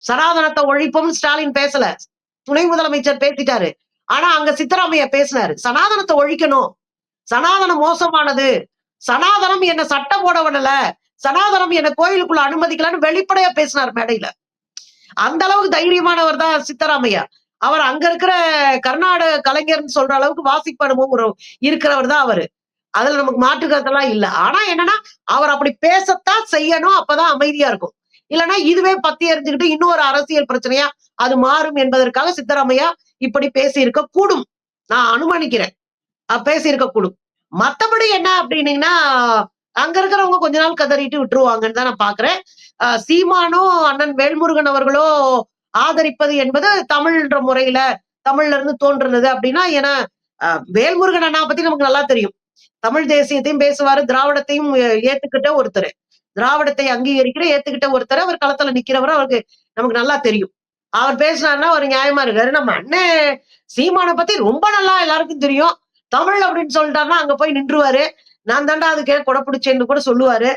சனாதனத்தை ஒழிப்போம்னு ஸ்டாலின் பேசல. துணை முதலமைச்சர் பேசிட்டாரு. ஆனா அங்க சித்தராமையா பேசினாரு. சனாதனத்தை ஒழிக்கணும். சனாதனம் மோசமானது. சனாதனம் என்ன சட்டம் போட விடல. சனாதனம் என்ன கோயிலுக்குள்ள அனுமதிக்கலன்னு வெளிப்படையா பேசினார் மேடையில. அந்த அளவுக்கு தைரியமானவர் தான் சித்தராமையா. அவர் அங்க இருக்கிற கர்நாடக கலைஞர்ன்னு சொல்ற அளவுக்கு வாசிப்பு அனுபவம் இருக்கிறவர் தான் அவரு. அதுல நமக்கு மாற்று கருத்தெல்லாம் இல்ல. ஆனா என்னன்னா, அவர் அப்படி பேசத்தான் செய்யணும். அப்பதான் அமைதியா இருக்கும். இல்லன்னா இதுவே பத்தி எரிஞ்சுக்கிட்டு இன்னொரு அரசியல் பிரச்சனையா அது மாறும் என்பதற்காக சித்தராமையா இப்படி பேசியிருக்க கூடும். நான் அனுமானிக்கிறேன். பேசியிருக்க கூடும். மத்தபடி என்ன அப்டின்னீங்கன்னா, அங்க இருக்கிறவங்க கொஞ்ச நாள் கதறிட்டு விட்டுருவாங்கன்னு தான் நான் பார்க்கிறேன். சீமானோ, அண்ணன் வேல்முருகன் அவர்களோ ஆதரிப்பது என்பது தமிழ்ன்ற முறையில, தமிழ்ல இருந்து தோன்றுனது அப்டின்னா, ஏன்னா அ வேல்முருகன் அண்ணா பத்தி நமக்கு நல்லா தெரியும். தமிழ் தேசியத்தையும் பேசுவாரு, திராவிடத்தையும் ஏத்துக்கிட்ட ஒருத்தரு. திராவிடத்தை அங்கீகரிக்கிற, ஏத்துக்கிட்ட ஒருத்தர். அவர் களத்துல நிக்கிறவரு அவருக்கு நமக்கு நல்லா தெரியும். அவர் பேசினாருன்னா ஒரு நியாயமா இருக்காரு. நம்ம அண்ணன் சீமான பத்தி ரொம்ப நல்லா எல்லாருக்கும் தெரியும். தமிழ் அப்படின்னு சொல்லிட்டாருன்னா அங்க போய் நின்றுவாரு. நான் தாண்டா அதுக்கு கொடை பிடிச்சேன்னு கூட சொல்லுவாரு.